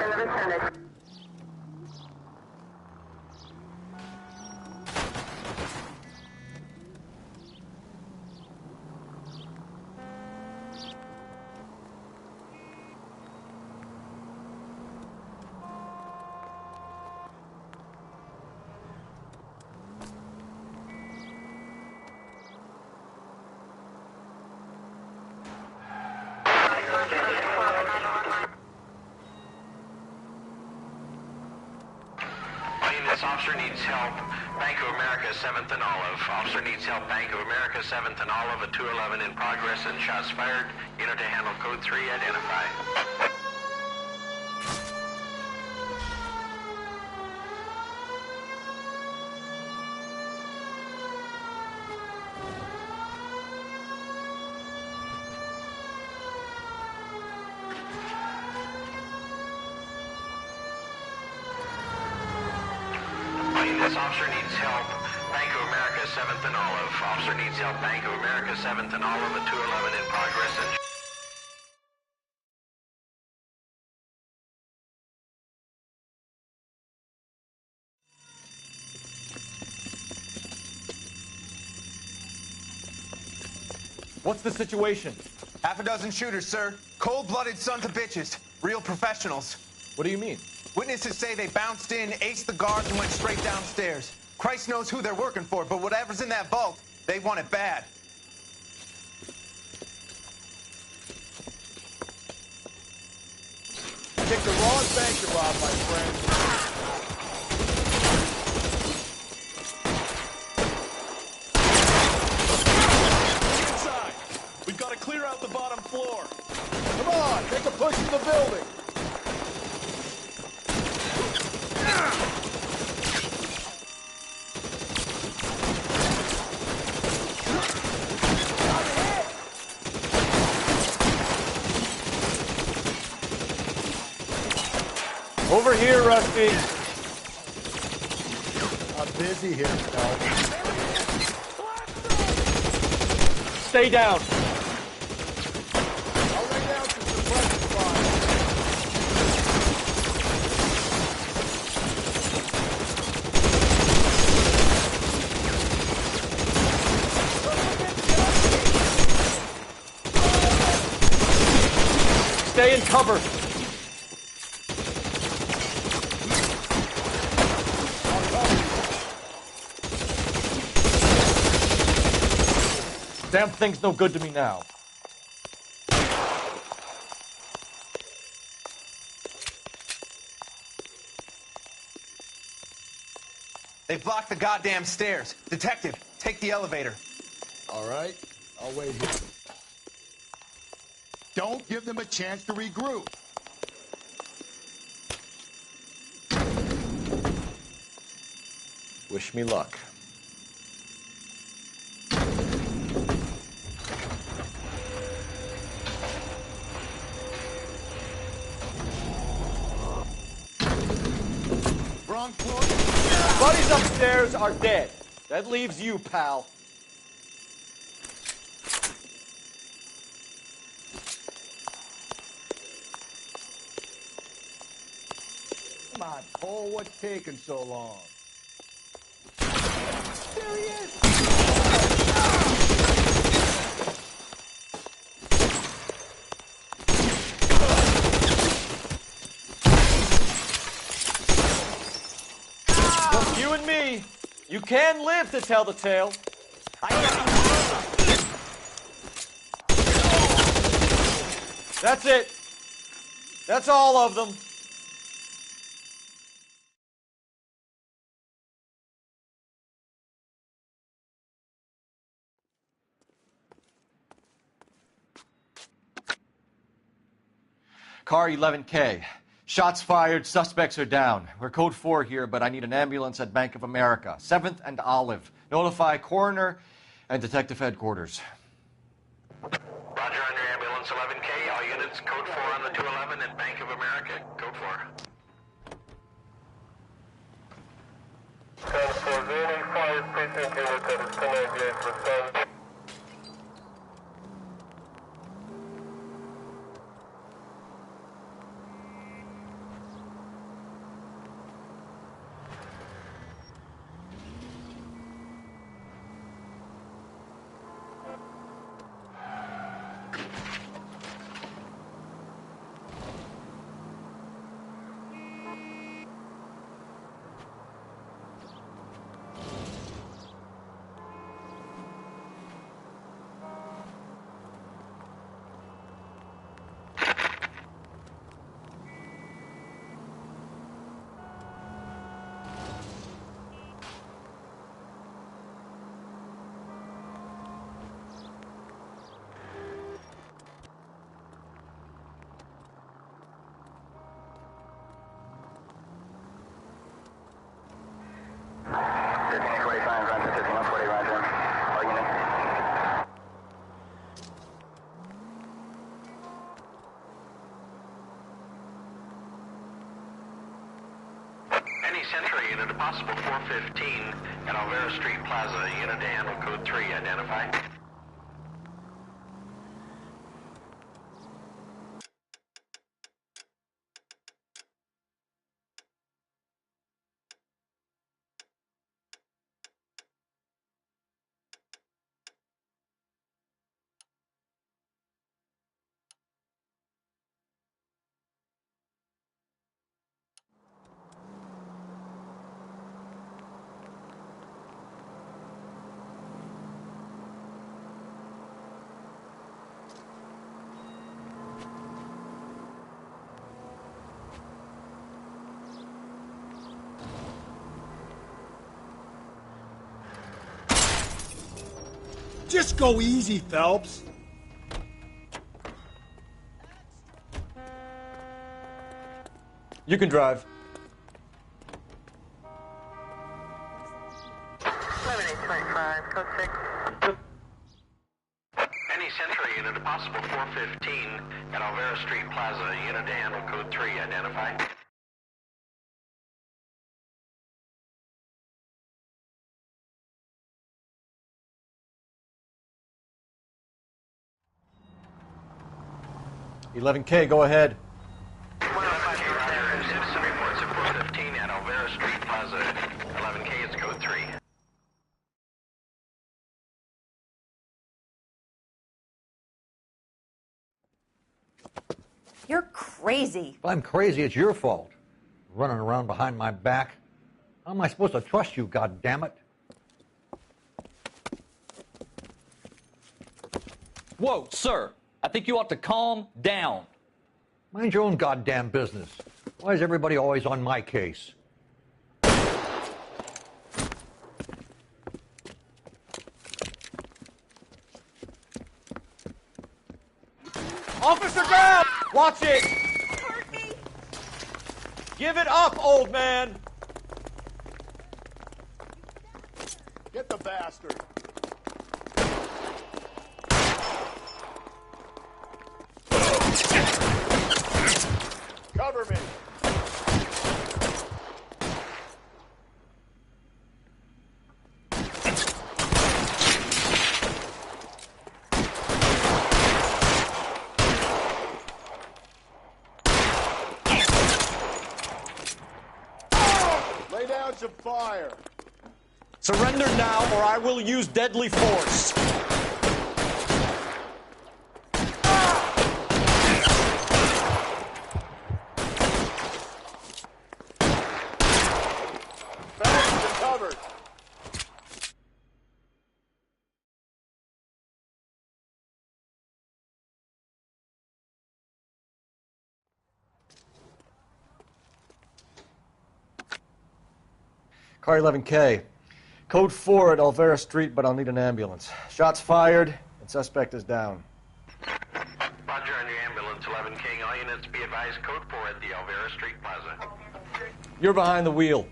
in the vicinity. Officer needs help. Bank of America, 7th and Olive. Officer needs help. Bank of America, 7th and Olive. A 211 in progress and shots fired. Unit to handle code 3. Identify. This officer needs help. Bank of America, 7th and Olive. Officer needs help. Bank of America, 7th and Olive. A 211 in progress and... What's the situation? Half a dozen shooters, sir. Cold-blooded sons of bitches. Real professionals. What do you mean? Witnesses say they bounced in, aced the guards, and went straight downstairs. Christ knows who they're working for, but whatever's in that vault, they want it bad. Pick the wrong bank to rob, my friend. Inside! We've got to clear out the bottom floor. Come on, take a push in the building. Over here, Rusty. I'm busy here, pal. Stay down. I'll lay down to suppress fire. Stay in cover. Damn thing's no good to me now. They blocked the goddamn stairs. Detective, take the elevator. All right, I'll wait here. Don't give them a chance to regroup. Wish me luck. Buddies upstairs are dead. That leaves you, pal. Come on, Paul, what's taking so long? There he is! Just you and me. You can live to tell the tale. That's it. That's all of them. Car 11K. Shots fired, suspects are down. We're code 4 here, but I need an ambulance at Bank of America. 7th and Olive. Notify coroner and detective headquarters. Roger on your ambulance, 11K. All units, code 4 on the 211 at Bank of America. Code 4. Code 4, any fire precinct unit that is 1098%. Any Century unit, a possible 415 at Alvera Street Plaza. Unit to handle code 3, identify. Just go easy, Phelps. You can drive. 11825, code 6. Any Century unit, a possible 415 at Alvera Street Plaza. Unit to handle code 3, identify. $11K, go ahead. Citizen reports at 415 at Alvera Street Plaza. 11K is code 3. You're crazy. If I'm crazy, it's your fault. Running around behind my back. How am I supposed to trust you, goddammit? Whoa, sir. I think you ought to calm down. Mind your own goddamn business. Why is everybody always on my case? Officer down! Watch it! Hurt me. Give it up, old man! Get the bastard. Cover me. Lay down some fire. Surrender now, or I will use deadly force. Covered. Car 11K. Code 4 at Alvera Street, but I'll need an ambulance. Shots fired, and suspect is down. Roger on your ambulance, 11K. All units be advised, code 4 at the Alvera Street Plaza. You're behind the wheel.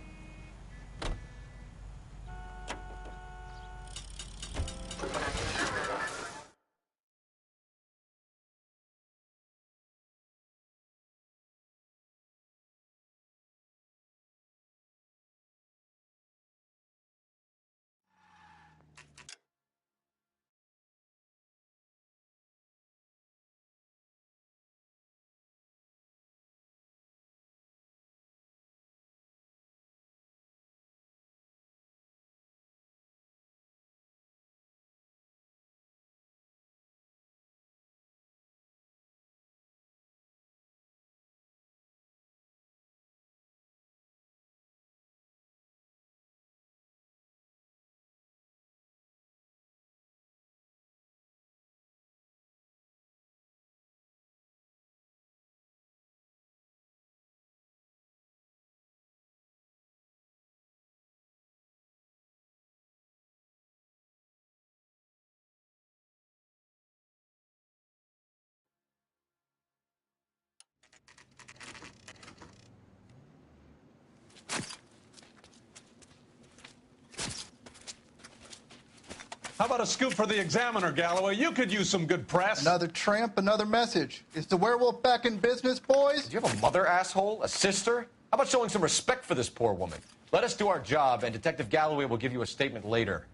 How about a scoop for the Examiner, Galloway? You could use some good press. Another tramp, another message. Is the werewolf back in business, boys? Do you have a mother, asshole? A sister? How about showing some respect for this poor woman? Let us do our job, and Detective Galloway will give you a statement later.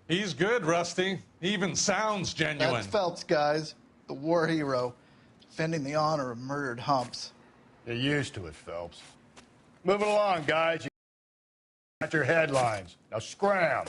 He's good, Rusty. He even sounds genuine. That's Phelps, guys. The war hero. Defending the honor of murdered humps. You're used to it, Phelps. Moving along, guys. You got your headlines. Now scram.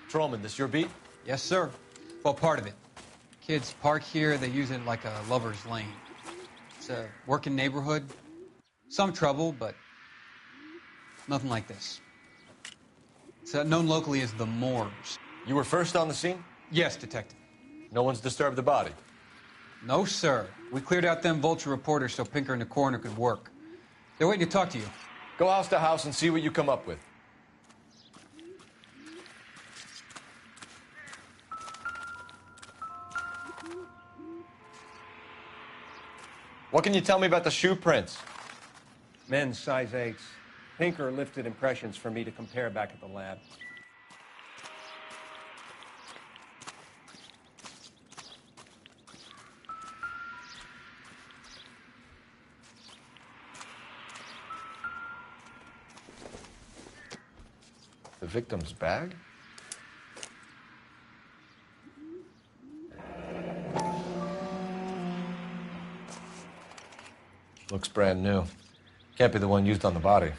Patrolman, this your beat? Yes, sir. Well, part of it. Kids park here, they use it like a lover's lane. It's a working neighborhood. Some trouble, but nothing like this. It's known locally as the Moors. You were first on the scene? Yes, Detective. No one's disturbed the body? No, sir. We cleared out them vulture reporters so Pinker and the coroner could work. They're waiting to talk to you. Go house to house and see what you come up with. What can you tell me about the shoe prints? Men's size 8s. Pinker lifted impressions for me to compare back at the lab. The victim's bag? Looks brand new. Can't be the one used on the body.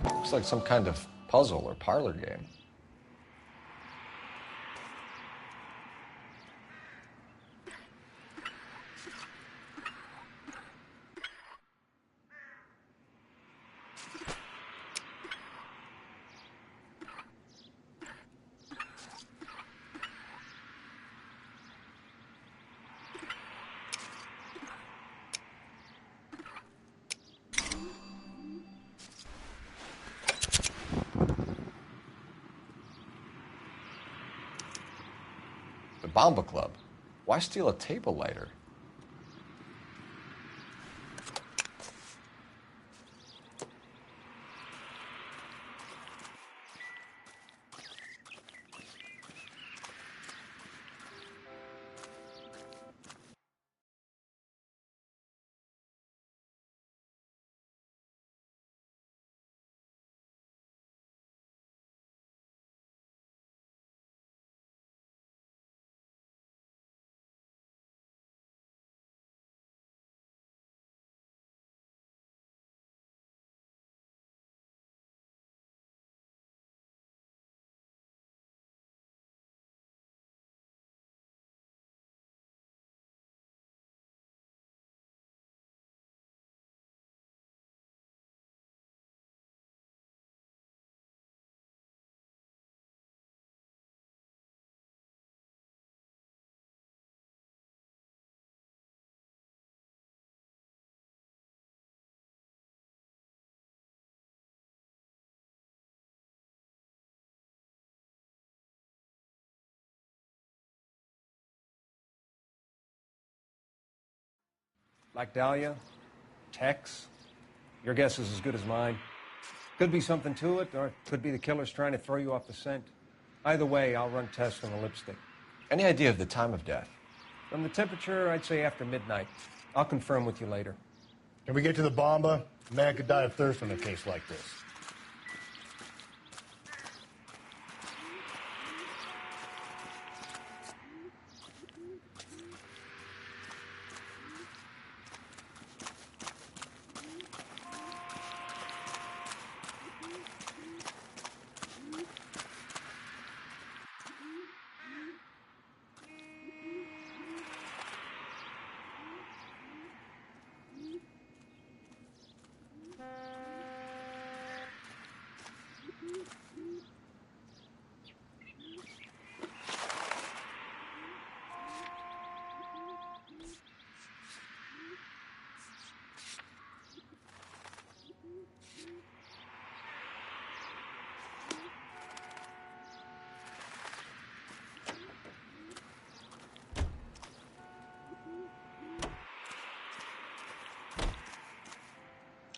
Looks like some kind of puzzle or parlor game. The Bomba Club. Why steal a table lighter? Like Dahlia? Tex? Your guess is as good as mine. Could be something to it, or it could be the killer's trying to throw you off the scent. Either way, I'll run tests on the lipstick. Any idea of the time of death? From the temperature, I'd say after midnight. I'll confirm with you later. Can we get to the Bomba? A man could die of thirst in a case like this.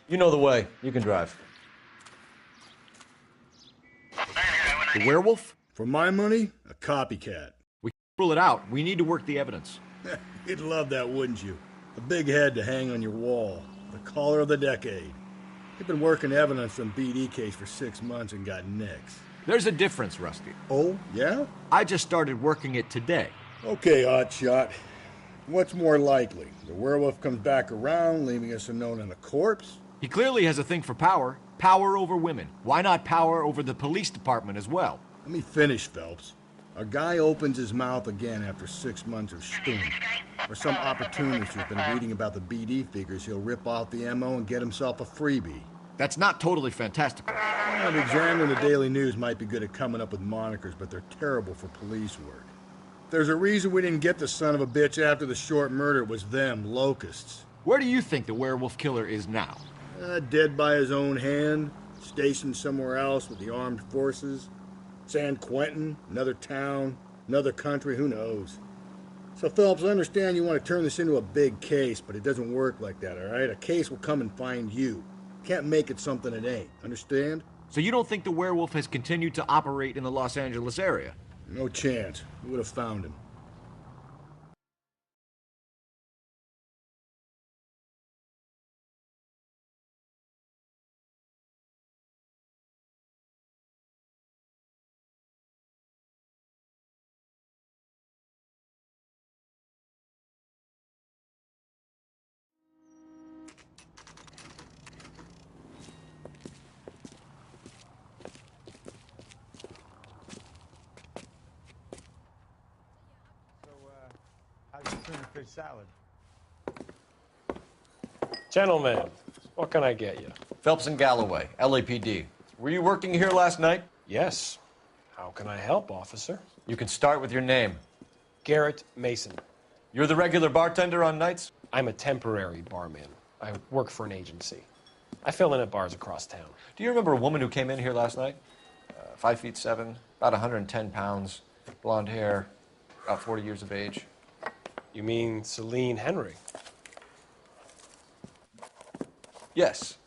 You know the way. You can drive. The werewolf? For my money, a copycat. We can't rule it out. We need to work the evidence. You'd love that, wouldn't you? A big head to hang on your wall. The caller of the decade. You've been working evidence on BD case for 6 months and got nicks. There's a difference, Rusty. Oh, yeah? I just started working it today. Okay, hotshot. What's more likely? The werewolf comes back around, leaving us unknown in a corpse? He clearly has a thing for power. Power over women. Why not power over the police department as well? Let me finish, Phelps. A guy opens his mouth again after 6 months of stewing. Or some opportunist who's been reading about the BD figures, he'll rip off the MO and get himself a freebie. That's not totally fantastical. Well, the Examiner and the Daily News might be good at coming up with monikers, but they're terrible for police work. There's a reason we didn't get the son of a bitch after the short murder. It was them, locusts. Where do you think the werewolf killer is now? Dead by his own hand, stationed somewhere else with the armed forces. San Quentin, another town, another country, who knows? So, Phelps, I understand you want to turn this into a big case, but it doesn't work like that, all right? A case will come and find you. Can't make it something it ain't, understand? So you don't think the werewolf has continued to operate in the Los Angeles area? No chance. We would have found him. How's your tuna fish salad? Gentlemen, what can I get you? Phelps and Galloway, LAPD. Were you working here last night? Yes. How can I help, officer? You can start with your name. Garrett Mason. You're the regular bartender on nights? I'm a temporary barman. I work for an agency. I fill in at bars across town. Do you remember a woman who came in here last night? 5'7", about 110 pounds, blonde hair, about 40 years of age. You mean Celine Henry? Yes.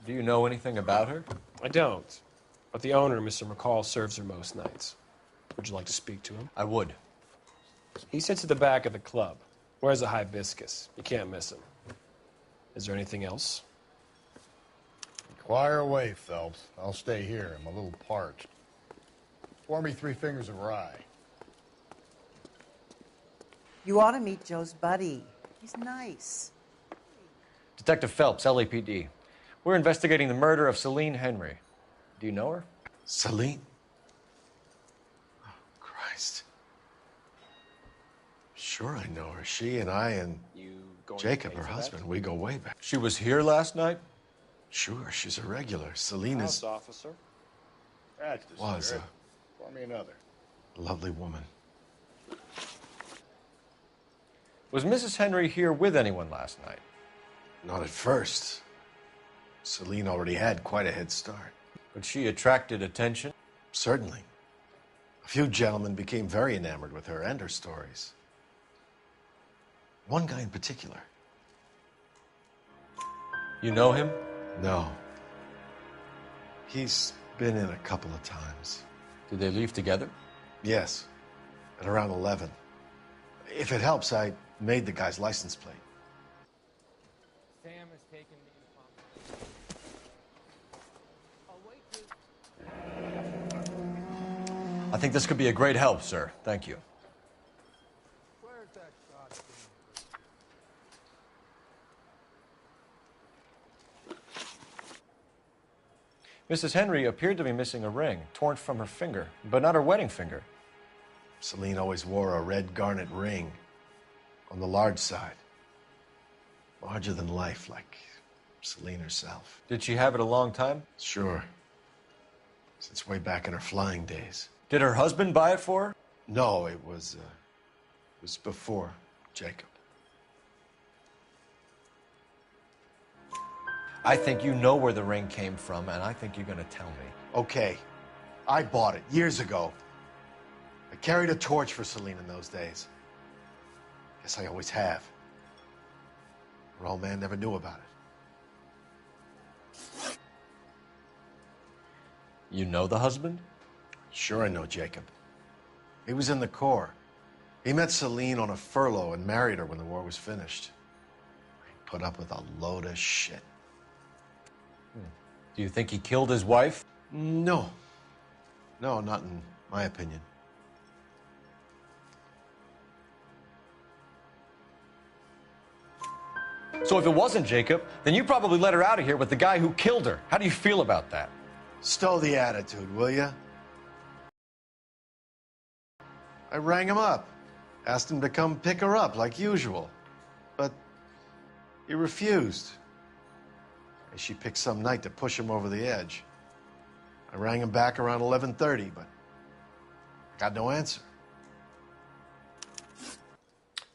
Do you know anything about her? I don't. But the owner, Mr. McCall, serves her most nights. Would you like to speak to him? I would. He sits at the back of the club. Wears a hibiscus. You can't miss him. Is there anything else? Inquire away, Phelps. I'll stay here. I'm a little parched. Pour me 3 fingers of rye. You ought to meet Joe's buddy. He's nice. Detective Phelps, LAPD. We're investigating the murder of Celine Henry. Do you know her? Celine? Oh, Christ. Sure, I know her. She and I and Jacob, her husband, we go way back. She was here last night? Sure, she's a regular. Celine is... officer. That's the Was spirit. Pour me another. a lovely woman. Was Mrs. Henry here with anyone last night? Not at first. Celine already had quite a head start. But she attracted attention? Certainly. A few gentlemen became very enamored with her and her stories. One guy in particular. You know him? No. He's been in a couple of times. Did they leave together? Yes. At around 11. If it helps, I made the guy's license plate. Sam has taken me I think this could be a great help, sir. Thank you. Where's that shot? Mrs. Henry appeared to be missing a ring, torn from her finger, but not her wedding finger. Celine always wore a red garnet ring on the large side. Larger than life, like Celine herself. Did she have it a long time? Sure. Since way back in her flying days. Did her husband buy it for her? No, it was before Jacob. I think you know where the ring came from, and I think you're going to tell me. Okay. I bought it years ago. I carried a torch for Celine in those days. Guess I always have. Her old man never knew about it. You know the husband? Sure I know Jacob. He was in the Corps. He met Celine on a furlough and married her when the war was finished. He put up with a load of shit. Do you think he killed his wife? No. No, not in my opinion. So if it wasn't Jacob, then you probably let her out of here with the guy who killed her. How do you feel about that? Stow the attitude, will ya? I rang him up, asked him to come pick her up like usual, but he refused. She picked some night to push him over the edge. I rang him back around 11:30, but I got no answer.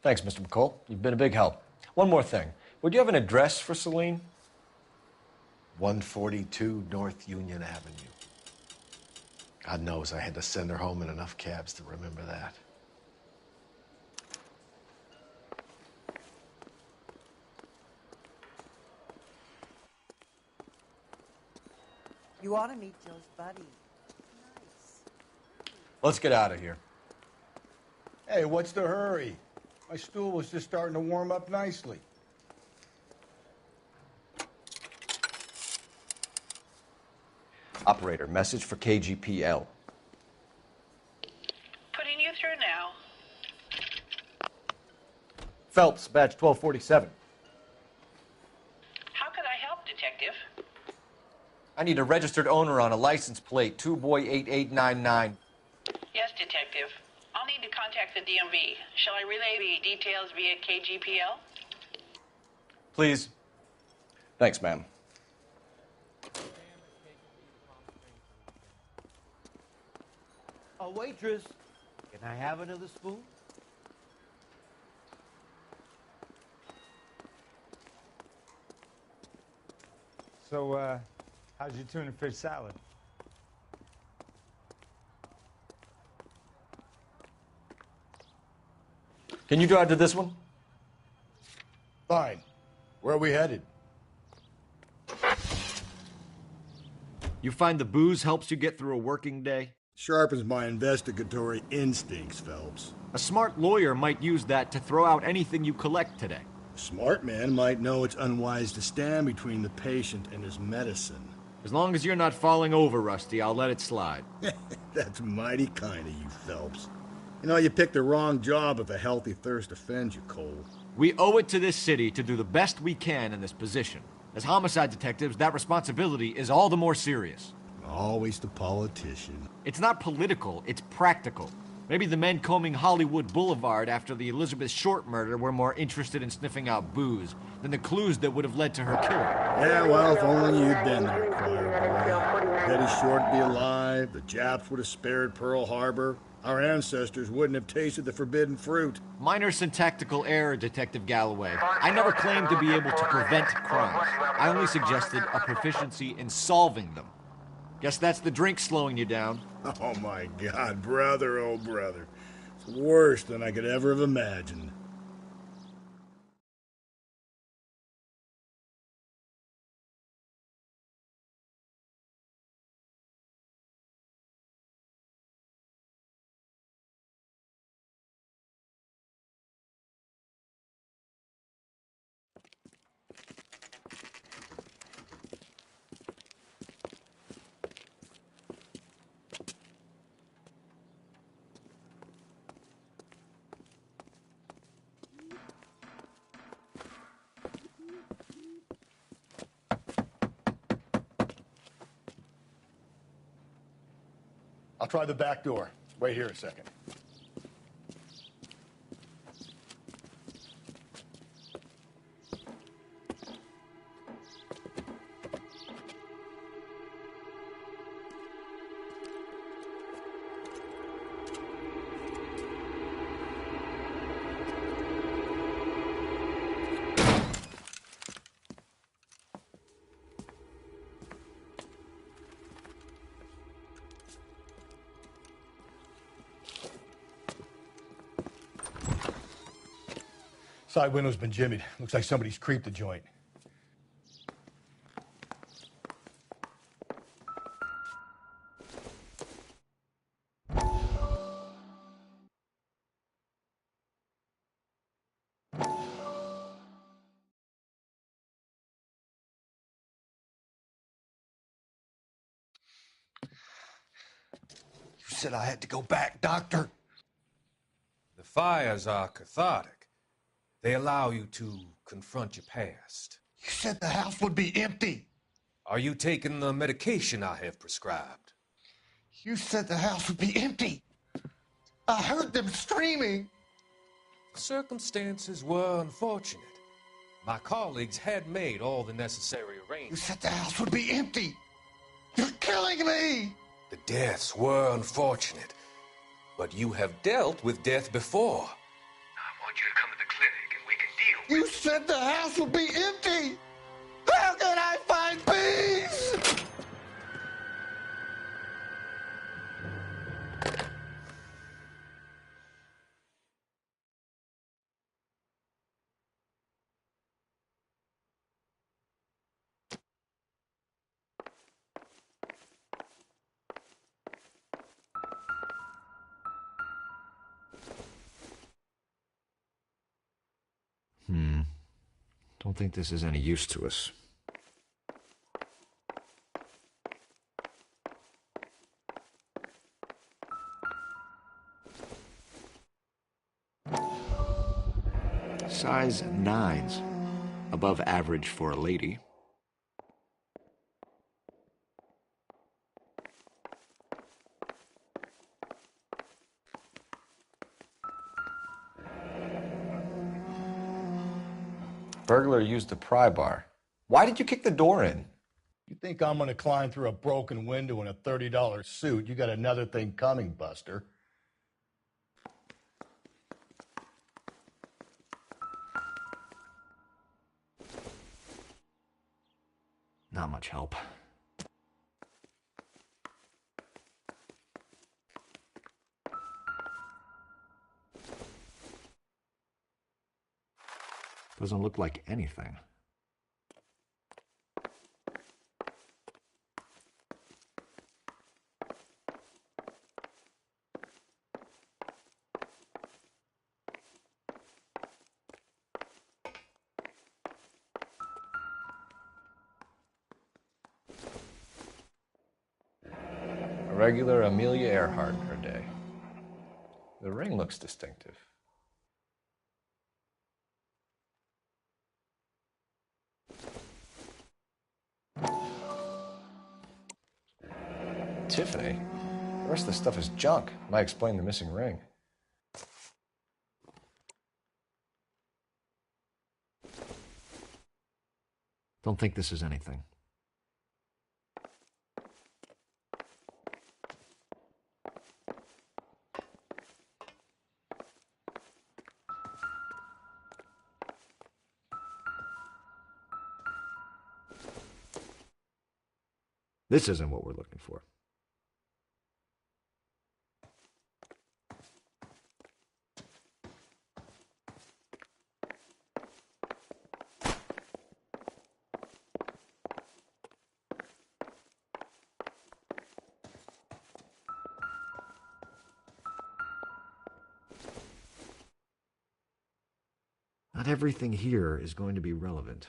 Thanks, Mr. McCall. You've been a big help. One more thing. Would you have an address for Celine? 142 North Union Avenue. God knows I had to send her home in enough cabs to remember that. You ought to meet Joe's buddy. Let's get out of here. Hey, what's the hurry? My stool was just starting to warm up nicely. Operator, message for KGPL. Putting you through now. Phelps, badge 1247. How could I help, Detective? I need a registered owner on a license plate, 2boy8899. Yes, Detective. I'll need to contact the DMV. Shall I relay the details via KGPL? Please. Thanks, ma'am. A waitress, can I have another spoon? So, how's your tuna fish salad? Can you drive to this one? Fine. Where are we headed? You find the booze helps you get through a working day? Sharpens my investigatory instincts, Phelps. A smart lawyer might use that to throw out anything you collect today. A smart man might know it's unwise to stand between the patient and his medicine. As long as you're not falling over, Rusty, I'll let it slide. That's mighty kind of you, Phelps. You know, you picked the wrong job if a healthy thirst offends you, Cole. We owe it to this city to do the best we can in this position. As homicide detectives, that responsibility is all the more serious. Always the politician. It's not political, it's practical. Maybe the men combing Hollywood Boulevard after the Elizabeth Short murder were more interested in sniffing out booze than the clues that would have led to her killing. Yeah, well, if only you'd been there, choir boy. Betty Short would be alive, the Japs would have spared Pearl Harbor, our ancestors wouldn't have tasted the forbidden fruit. Minor syntactical error, Detective Galloway. I never claimed to be able to prevent crimes. I only suggested a proficiency in solving them. Guess that's the drink slowing you down. Oh my God, brother, oh brother. It's worse than I could ever have imagined. I'll try the back door. Wait here a second. Side window's been jimmied. Looks like somebody's creeped the joint. said I had to go back, Doctor. The fires are cathartic. They allow you to confront your past. You said the house would be empty. Are you taking the medication I have prescribed? You said the house would be empty. I heard them screaming. Circumstances were unfortunate. My colleagues had made all the necessary You arrangements. said the house would be empty. You're killing me. The deaths were unfortunate, but you have dealt with death before. I want you to come to the clinic and we can deal You said the house would be empty. How can I find peace? Don't think this is any use to us. Size 9s. Above average for a lady. Burglar used the pry bar. Why did you kick the door in? You think I'm gonna climb through a broken window in a $30 suit? You got another thing coming, Buster. Not much help. Doesn't look like anything. A regular Amelia Earhart in her day. The ring looks distinctive. Tiffany? The rest of the stuff is junk. Might explain the missing ring. Don't think this is anything. This isn't what we're looking for. Not everything here is going to be relevant.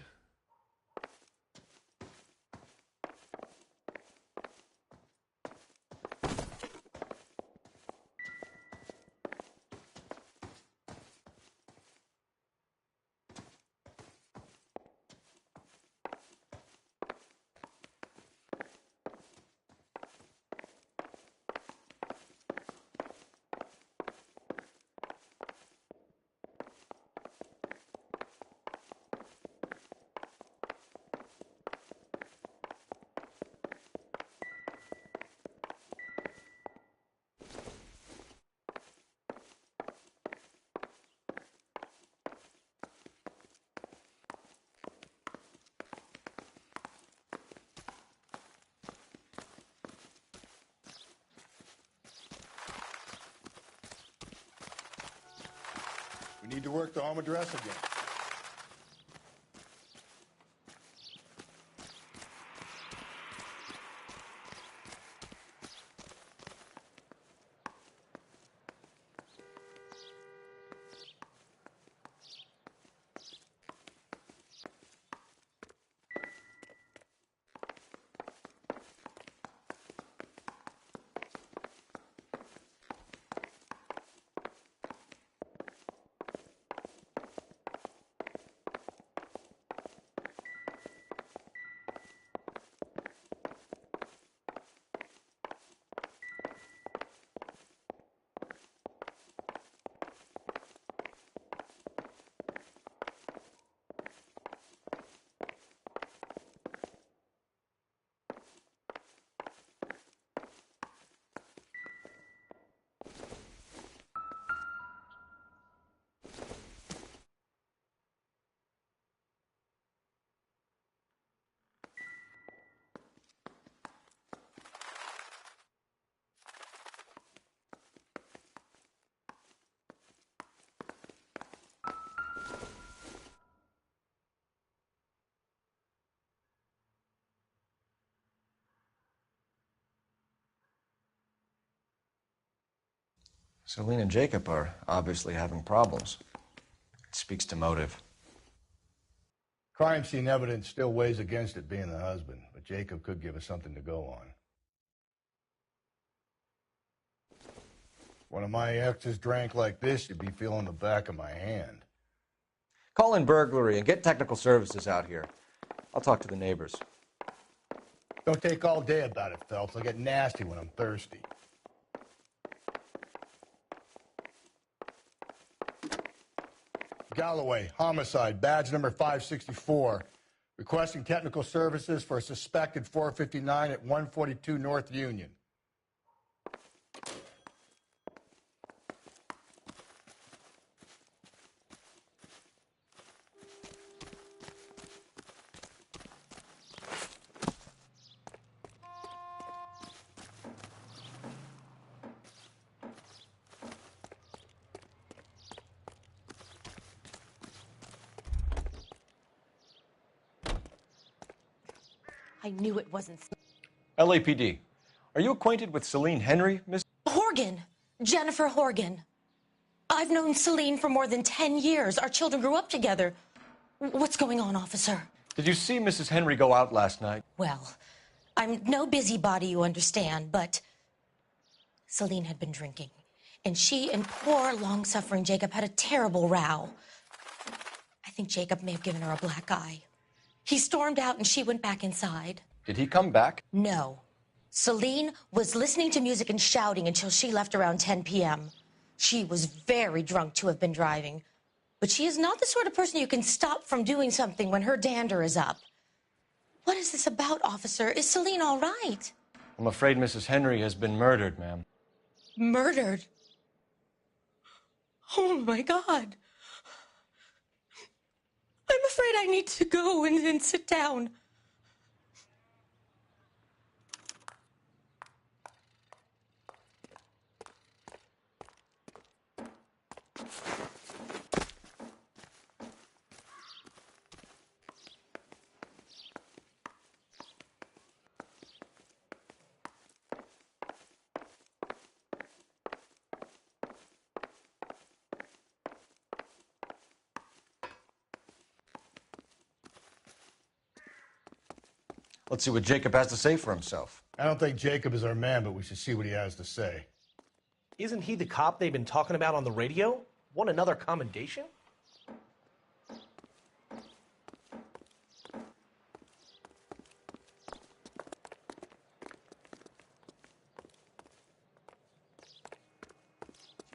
We need to work the home address again. Celine and Jacob are obviously having problems. It speaks to motive. Crime scene evidence still weighs against it being the husband, but Jacob could give us something to go on. One of my exes drank like this, you'd be feeling the back of my hand. Call in burglary and get technical services out here. I'll talk to the neighbors. Don't take all day about it, Phelps. I'll get nasty when I'm thirsty. Galloway, homicide, badge number 564. Requesting technical services for a suspected 459 at 142 North Union. I knew it wasn't. LAPD. Are you acquainted with Celine Henry, Miss? Horgan. Jennifer Horgan. I've known Celine for more than 10 years. Our children grew up together. What's going on, officer? Did you see Mrs. Henry go out last night? Well, I'm no busybody, you understand, but Celine had been drinking. And she and poor, long-suffering Jacob had a terrible row. I think Jacob may have given her a black eye. He stormed out and she went back inside. Did he come back? No. Celine was listening to music and shouting until she left around 10 p.m. She was very drunk to have been driving. But she is not the sort of person you can stop from doing something when her dander is up. What is this about, officer? Is Celine all right? I'm afraid Mrs. Henry has been murdered, ma'am. Murdered? Oh, my God. I'm afraid I need to go and sit down. Let's see what Jacob has to say for himself. I don't think Jacob is our man, but we should see what he has to say. Isn't he the cop they've been talking about on the radio? Want another commendation? He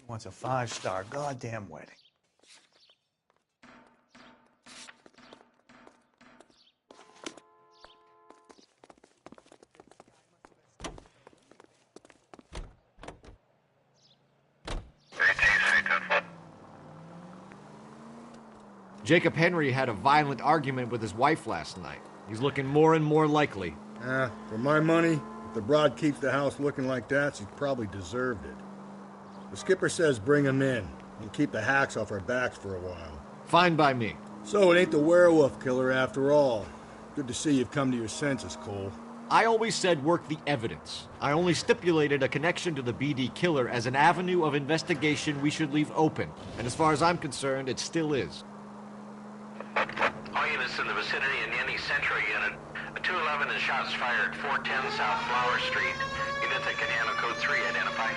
wants a 5-star goddamn wedding. Jacob Henry had a violent argument with his wife last night. He's looking more and more likely. For my money, if the broad keeps the house looking like that, she's probably deserved it. The skipper says bring him in and keep the hacks off our backs for a while. Fine by me. So it ain't the werewolf killer after all. Good to see you've come to your senses, Cole. I always said work the evidence. I only stipulated a connection to the BD killer as an avenue of investigation we should leave open. And as far as I'm concerned, it still is. All units in the vicinity in any Central unit. A 211 and shots fired, 410 South Flower Street. Units that can handle code 3 identify.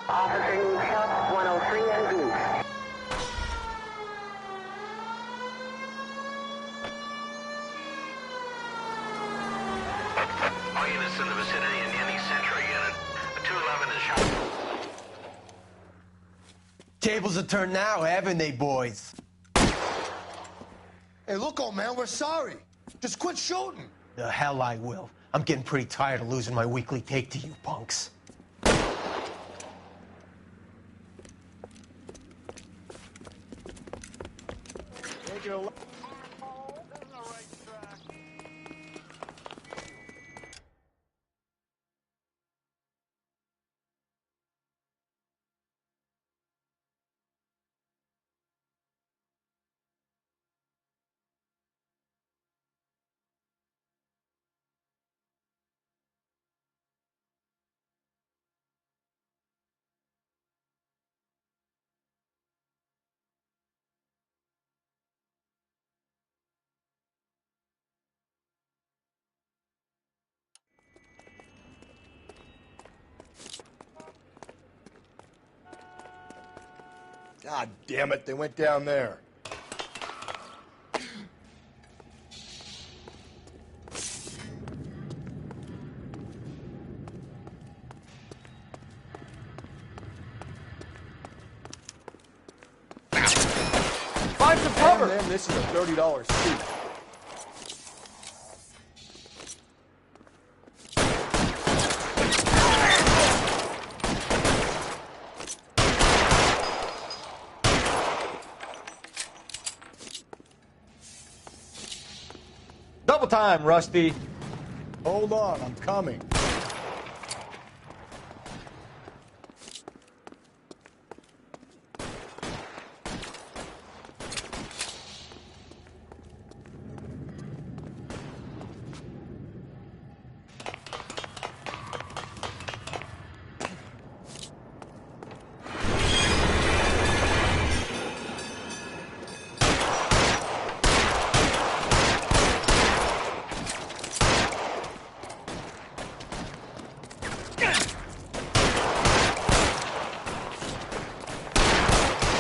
Officer needs help, 103 and B. All units in the vicinity in any Central unit. A 211 is shot. Tables are turned now, haven't they, boys? Hey, look, old man, we're sorry. Just quit shooting. The hell I will. I'm getting pretty tired of losing my weekly take to you punks. Take it a God damn it, they went down there. Find some cover! And then this is a $30 suit. Double time, Rusty. Hold on, I'm coming.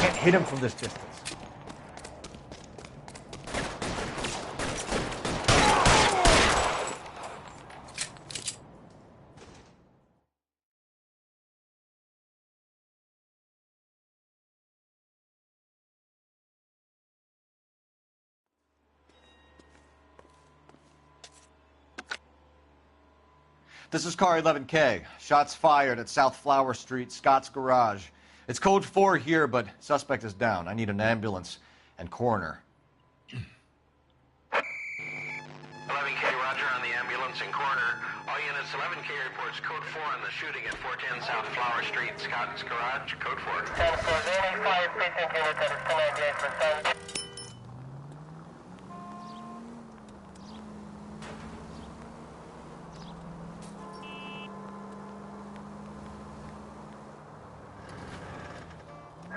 Can't hit him from this distance. This is car 11K. Shots fired at South Flower Street, Scott's Garage. It's code 4 here, but suspect is down. I need an ambulance and coroner. 11K, roger on the ambulance and coroner. All units, 11K reports code 4 on the shooting at 410 South Flower Street, Scott's Garage, code 4. 10 for any 5 precinct units that is 1098 for South.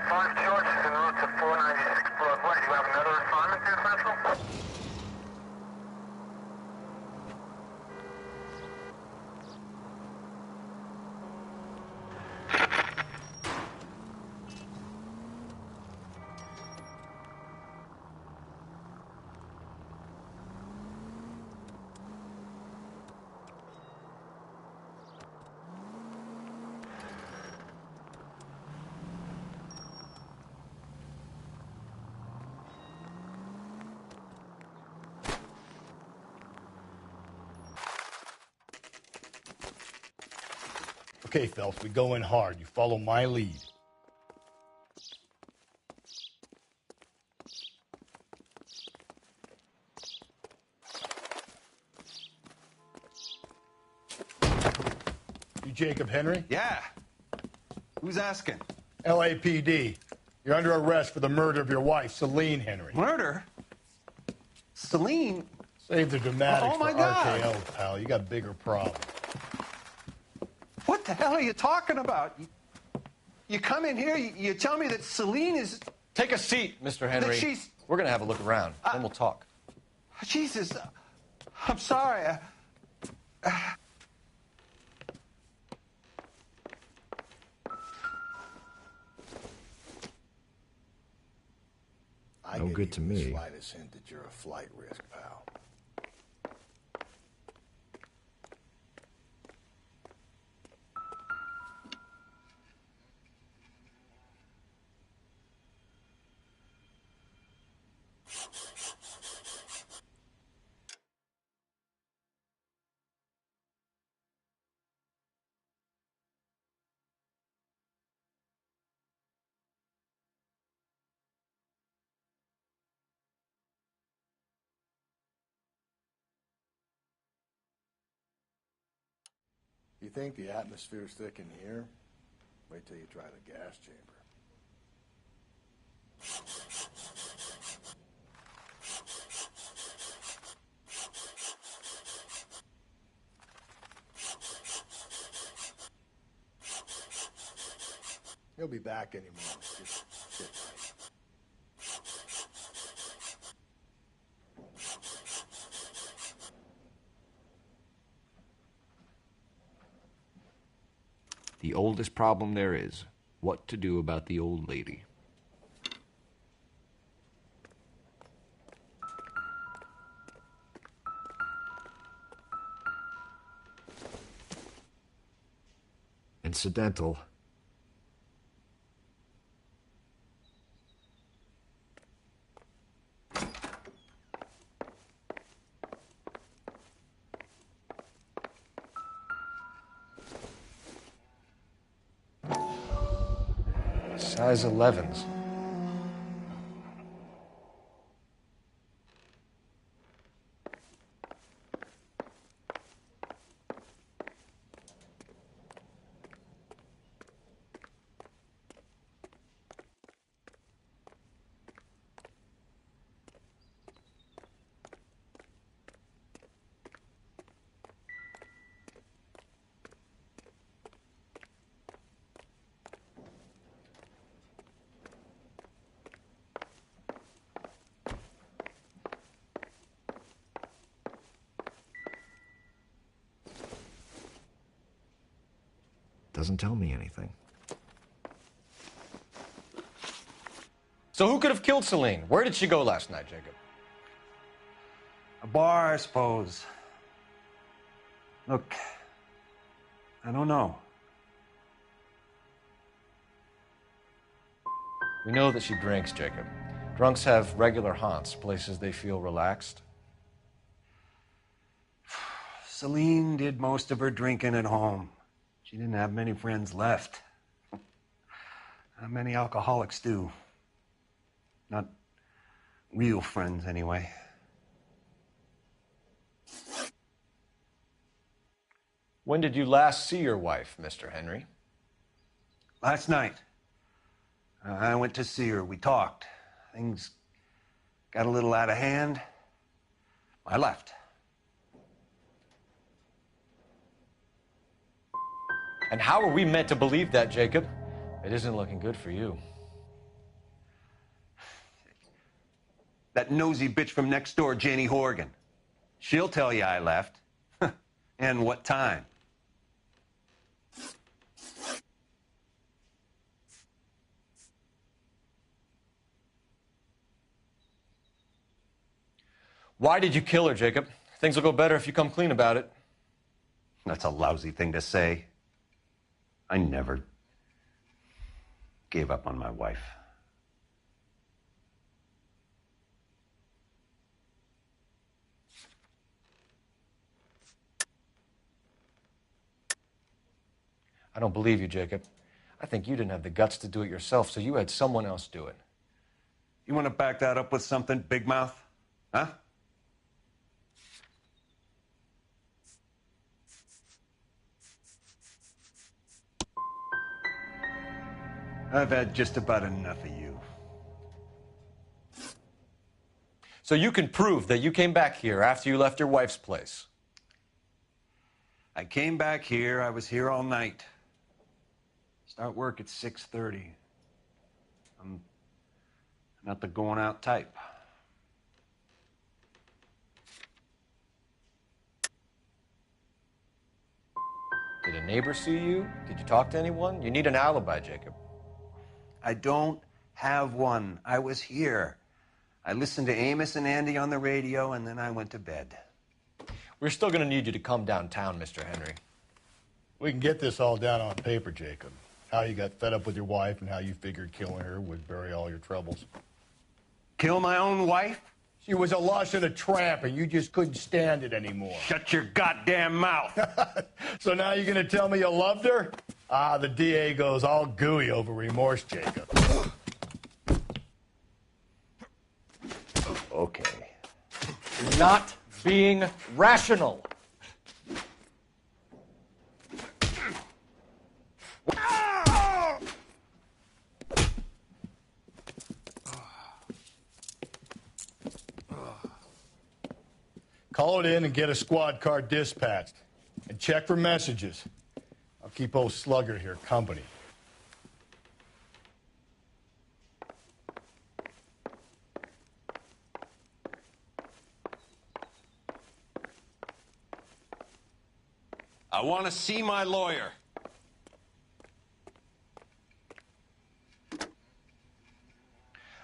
Five George is en route to 496 Broadway. Do you have another assignment there, Central? Okay, Phelps, we go in hard. You follow my lead. You Jacob Henry? Yeah. Who's asking? LAPD. You're under arrest for the murder of your wife, Celine Henry. Murder? Celine? Save the dramatics Oh, my for God. RKO, pal. You got bigger problems. What the hell are you talking about? You come in here, you tell me that Celine is... Take a seat, Mr. Henry. That she's... We're going to have a look around, then we'll talk. Jesus, I'm sorry. I No get good to even the me. slightest hint that you're a flight risk, pal. You think the atmosphere's thick in here? Wait till you try the gas chamber. He'll be back any moment. Just sit tight. The oldest problem there is, what to do about the old lady. incidental. Size 11s. Doesn't tell me anything. So who could have killed Celine? Where did she go last night, Jacob? A bar, I suppose. Look, I don't know. We know that she drinks, Jacob. Drunks have regular haunts, places they feel relaxed. Celine did most of her drinking at home. She didn't have many friends left. Not many alcoholics do. Not real friends, anyway. When did you last see your wife, Mr. Henry? Last night. I went to see her. We talked. Things got a little out of hand. I left. And how are we meant to believe that, Jacob? It isn't looking good for you. That nosy bitch from next door, Janie Horgan. She'll tell you I left. And what time. Why did you kill her, Jacob? Things will go better if you come clean about it. That's a lousy thing to say. I never gave up on my wife. I don't believe you, Jacob. I think you didn't have the guts to do it yourself, so you had someone else do it. You want to back that up with something, big mouth? Huh? I've had just about enough of you. So you can prove that you came back here after you left your wife's place. I came back here. I was here all night. Start work at 6:30. I'm not the going out type. Did a neighbor see you? Did you talk to anyone? You need an alibi, Jacob. I don't have one. I was here. I listened to Amos and Andy on the radio, and then I went to bed. We're still going to need you to come downtown, Mr. Henry. We can get this all down on paper, Jacob. How you got fed up with your wife and how you figured killing her would bury all your troubles. Kill my own wife? She was a lush and a tramp, and you just couldn't stand it anymore. Shut your goddamn mouth. So now you're going to tell me you loved her? Ah, the DA goes all gooey over remorse, Jacob. Okay. You're not being rational. Call it in and get a squad car dispatched. And check for messages. I'll keep old Slugger here company. I want to see my lawyer.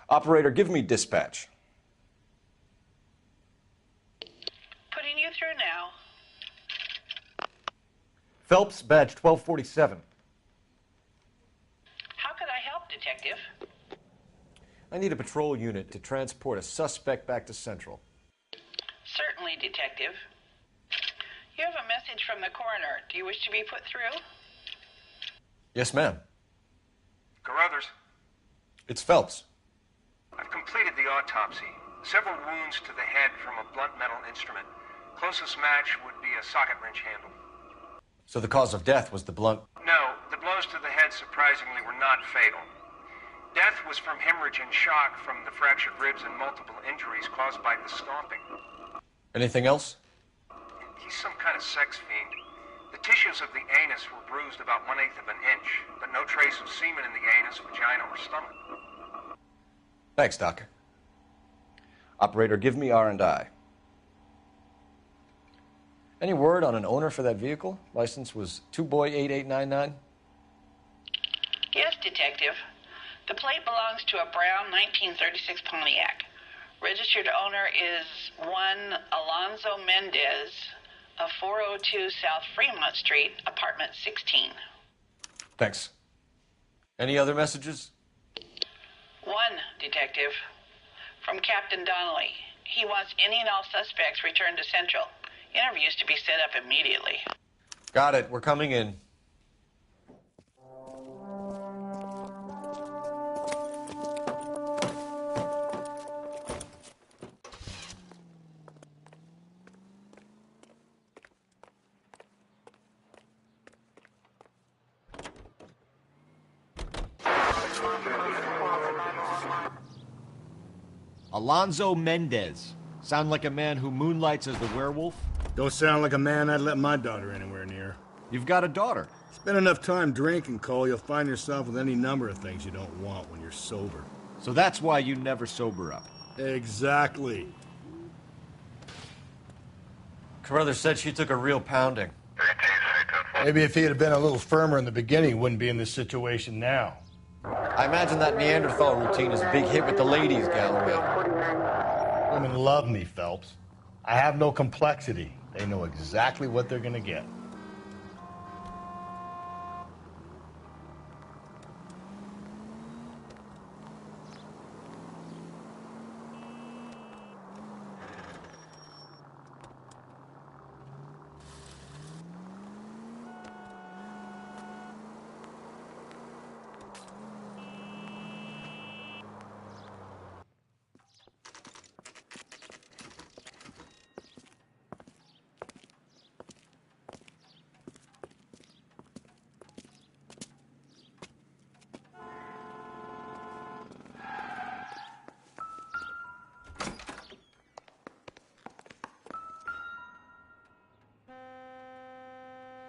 Operator, give me dispatch. Putting you through now. Phelps, badge 1247. need a patrol unit to transport a suspect back to Central. Certainly, Detective. You have a message from the coroner. Do you wish to be put through? Yes, ma'am. Carruthers, It's Phelps. I've completed the autopsy. Several wounds to the head from a blunt metal instrument. Closest match would be a socket wrench handle. So the cause of death was the blunt... No, the blows to the head surprisingly were not fatal. Death was from hemorrhage and shock from the fractured ribs and multiple injuries caused by the stomping. Anything else? He's some kind of sex fiend. The tissues of the anus were bruised about 1/8 of an inch, but no trace of semen in the anus, vagina, or stomach. Thanks, Doc. Operator, give me R&I. Any word on an owner for that vehicle? License was 2boy8899. Yes, Detective. The plate belongs to a brown 1936 Pontiac. Registered owner is one Alonzo Mendez of 402 South Fremont Street, apartment 16. Thanks. Any other messages? One, Detective. From Captain Donnelly. He wants any and all suspects returned to Central. Interviews to be set up immediately. Got it. We're coming in. Alonzo Mendez. Sound like a man who moonlights as the werewolf? Don't sound like a man I'd let my daughter anywhere near. You've got a daughter. Spend enough time drinking, Cole, you'll find yourself with any number of things you don't want when you're sober. So that's why you never sober up. Exactly. Carruthers said she took a real pounding. Maybe if he had been a little firmer in the beginning, he wouldn't be in this situation now. I imagine that Neanderthal routine is a big hit with the ladies' gallery. Women love me, Phelps. I have no complexity. They know exactly what they're gonna get.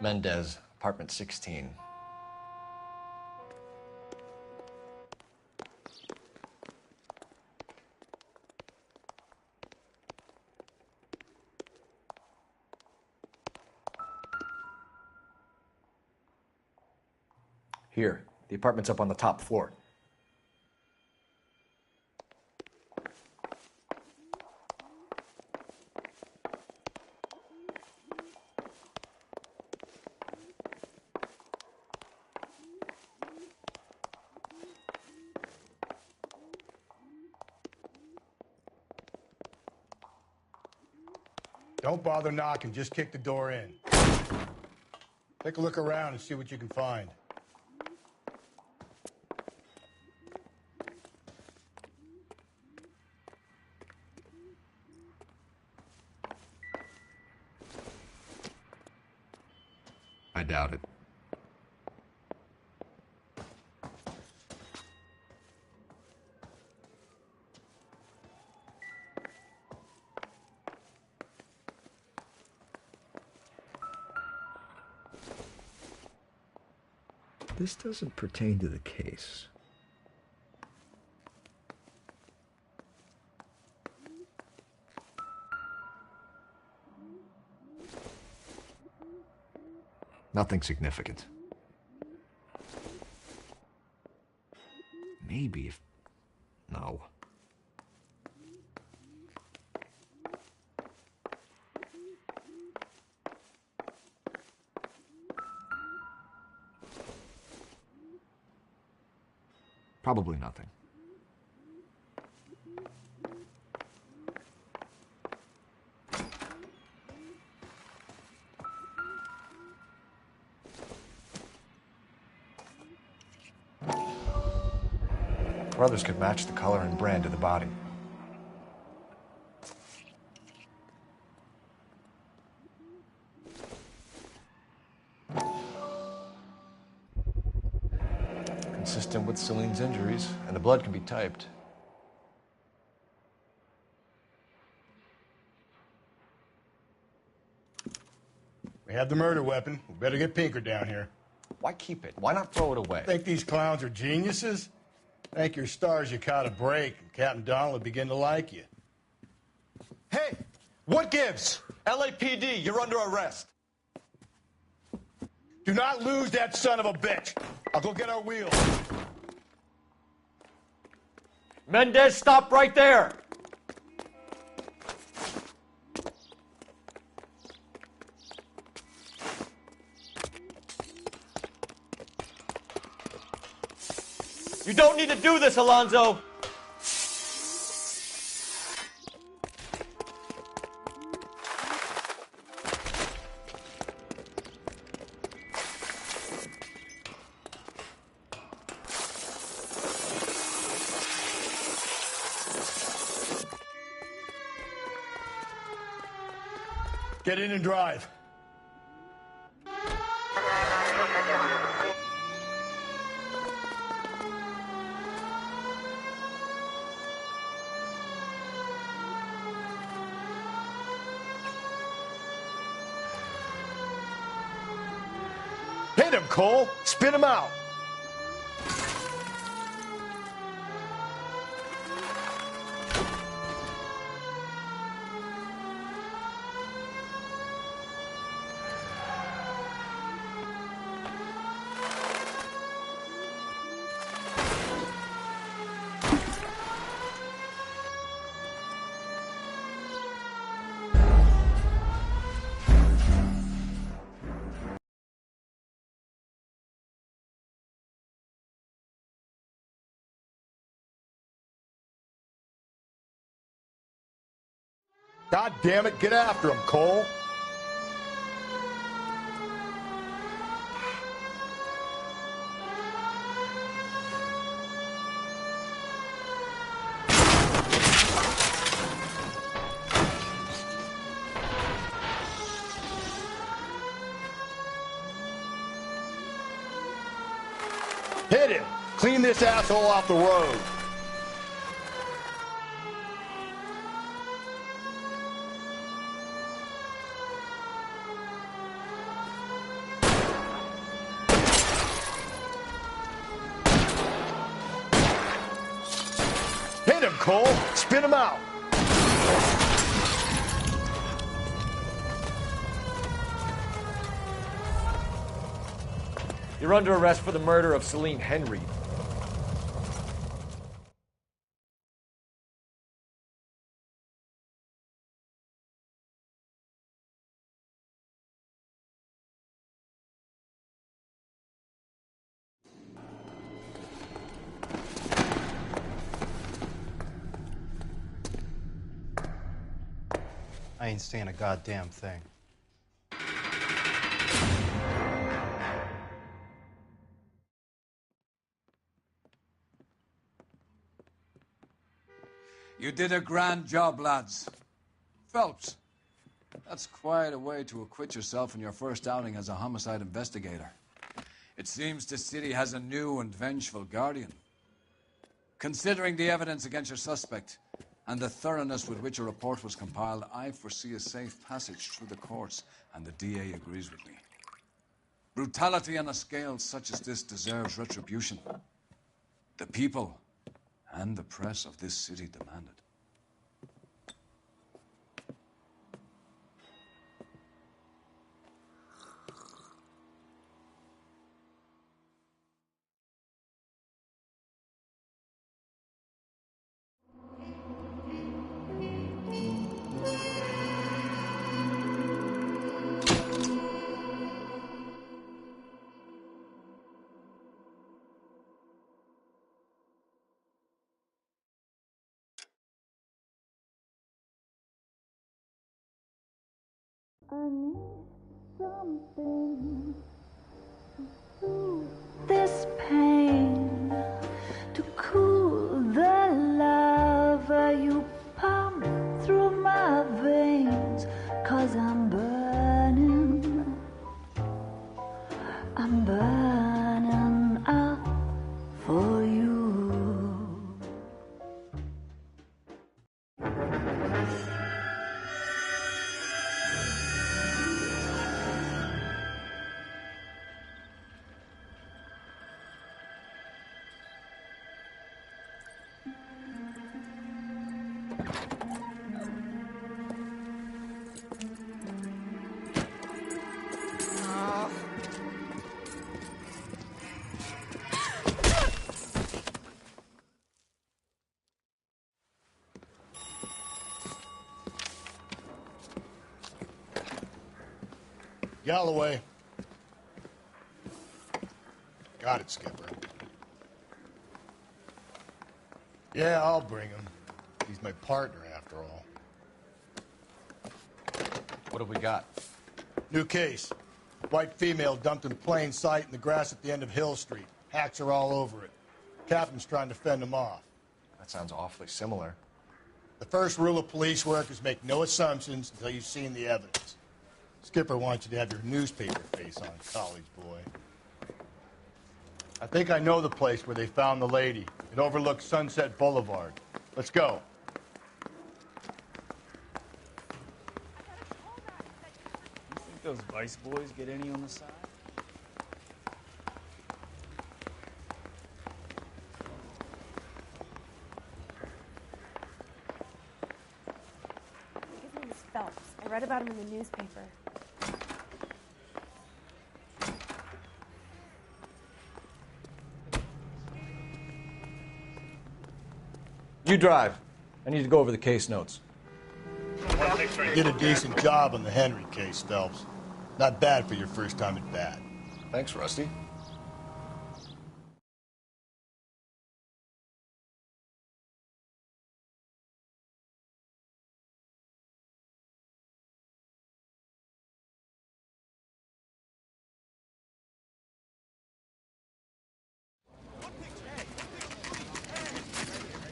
Mendez, apartment 16. Here, the apartment's up on the top floor. Don't bother knocking, just kick the door in. Take a look around and see what you can find. I doubt it. This doesn't pertain to the case. Nothing significant. Maybe if... No. Probably nothing. brothers could match the color and brand of the body. Consistent with Celine's injuries, and the blood can be typed. We have the murder weapon. We better get Pinker down here. Why keep it? Why not throw it away? Think these clowns are geniuses? Thank your stars you caught a break, and Captain Donald will begin to like you. Hey, what gives? LAPD, you're under arrest. Do not lose that son of a bitch. I'll go get our wheels. Mendez, stop right there! You don't need to do this, Alonzo! Get in and drive. Hit him, Cole. Spin him out. God damn it, get after him, Cole. Hit him. Clean this asshole off the road. Hit him, Cole. Spin him out. You're under arrest for the murder of Celine Henry. I ain't saying a goddamn thing. You did a grand job, lads. Phelps, that's quite a way to acquit yourself in your first outing as a homicide investigator. It seems the city has a new and vengeful guardian. Considering the evidence against your suspect and the thoroughness with which a report was compiled, I foresee a safe passage through the courts, and the DA agrees with me. Brutality on a scale such as this deserves retribution. The people and the press of this city demand it. I need something to soothe this pain, to cool I'm burning up for you. Galloway. Got it, Skipper. Yeah, I'll bring him. He's my partner, after all. What have we got? New case. White female dumped in plain sight in the grass at the end of Hill Street. Hacks are all over it. Captain's trying to fend them off. That sounds awfully similar. The first rule of police work is make no assumptions until you've seen the evidence. Skipper wants you to have your newspaper face on, college boy. I think I know the place where they found the lady. It overlooks Sunset Boulevard. Let's go. You think those Vice boys get any on the side? His name is Phelps. I read about him in the newspaper. You drive. I need to go over the case notes. You did a decent job on the Henry case, Phelps. Not bad for your first time at bat. Thanks, Rusty.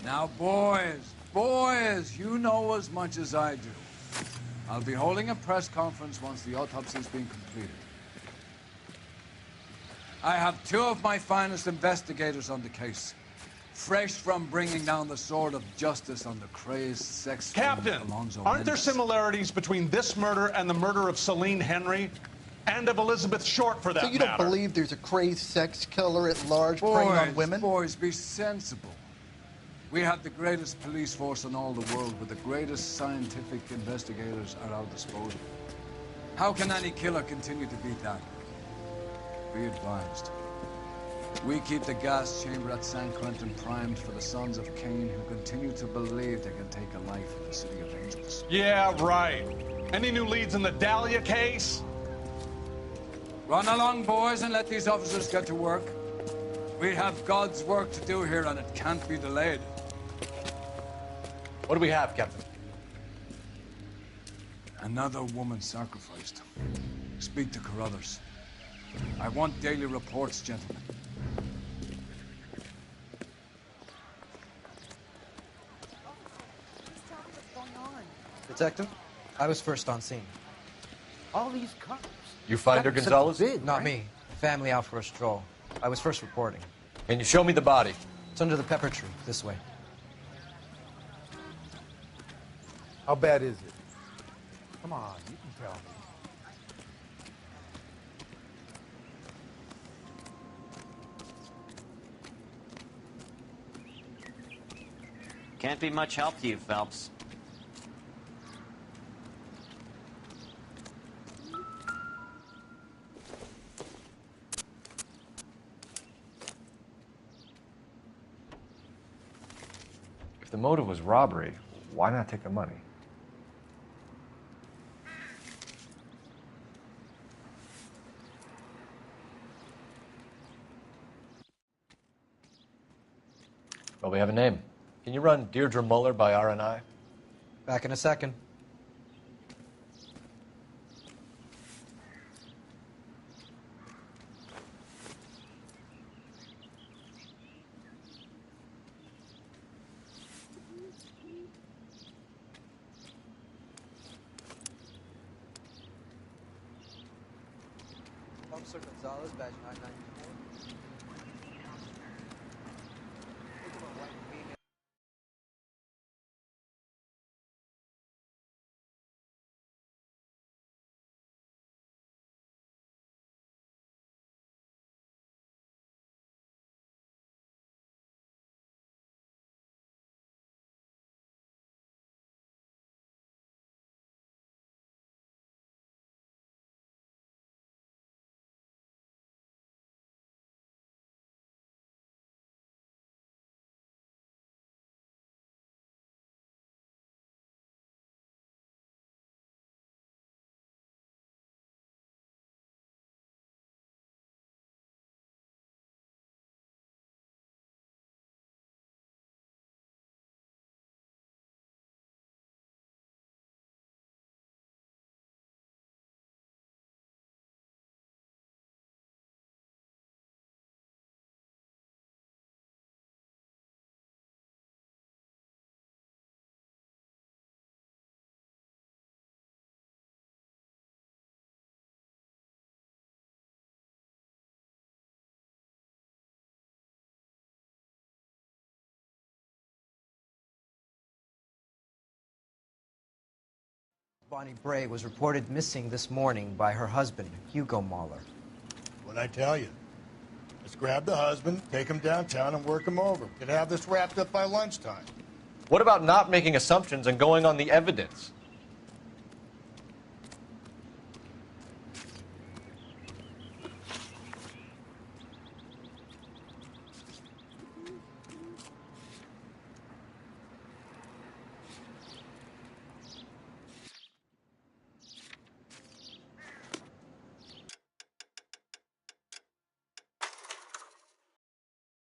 Now, boys, you know as much as I do. I'll be holding a press conference once the autopsy's been completed. I have two of my finest investigators on the case, fresh from bringing down the sword of justice on the crazed sex Captain, Alonzo aren't there Mendez. similarities between this murder and the murder of Celine Henry? And of Elizabeth Short, for that So you don't matter? believe there's a crazed sex killer at large preying on women? Boys, be sensible. We have the greatest police force in all the world, with the greatest scientific investigators at our disposal. How can any killer continue to beat that? Be advised. We keep the gas chamber at San Quentin primed for the sons of Cain who continue to believe they can take a life in the City of Angels. Yeah, right. Any new leads in the Dahlia case? Run along, boys, and let these officers get to work. We have God's work to do here, and it can't be delayed. What do we have, Captain? Another woman sacrificed. Speak to Carruthers. I want daily reports, gentlemen. Detective, I was first on scene. All these cops. You find her, Gonzalez? Not me. Family out for a stroll. I was first reporting. Can you show me the body? It's under the pepper tree, this way. How bad is it? Come on, you can tell me. Can't be much help to you, Phelps. If the motive was robbery, why not take the money? Well, we have a name. Can you run Deirdre Muller by RNI? Back in a second. Officer Gonzalez, badge 994. Bonnie Bray was reported missing this morning by her husband, Hugo Mahler. What'd I tell you? Let's grab the husband, take him downtown, and work him over. Could have this wrapped up by lunchtime. What about not making assumptions and going on the evidence?